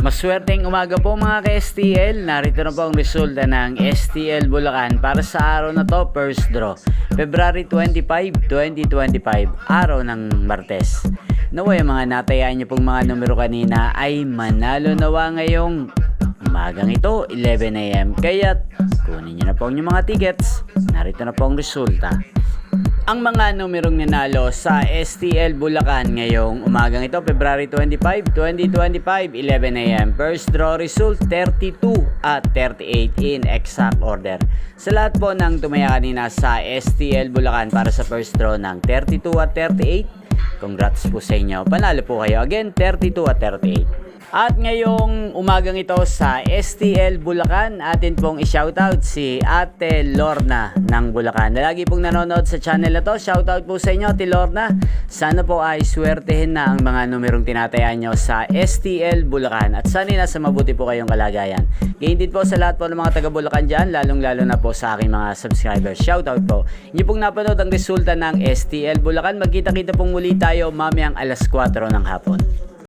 Maswerteng umaga po mga ka-STL. Narito na po ang resulta ng STL Bulacan para sa araw na to, first draw. February 25, 2025, araw ng Martes. Naway mga natayaan niyo pong mga numero kanina ay manalo nawa ngayong umagang ito, 11 AM. Kaya kunin niyo na po ang inyong mga tickets. Narito na po ang resulta. Ang mga numerong nanalo sa STL Bulacan ngayong umagang ito, February 25, 2025, 11 AM. First draw result, 32 at 38 in exact order. Sa lahat po ng tumaya kanina sa STL Bulacan para sa first draw ng 32 at 38, congrats po sa inyo. Panalo po kayo. Again, 32 at 38. At ngayong umagang ito sa STL Bulacan, atin pong i-shoutout si Ate Lorna ng Bulacan. Lagi pong nanonood sa channel na to. Shoutout po sa inyo, Ate Lorna. Sana po ay swertehin na ang mga numerong tinatayaan nyo sa STL Bulacan. At sana nasa mabuti po kayong kalagayan. Ngayon din po sa lahat po ng mga taga Bulacan dyan, lalong-lalo na po sa aking mga subscribers. Shoutout po. Inyo pong napanood ang resulta ng STL Bulacan. Magkita-kita pong muli tayo mamayang alas 4 ng hapon.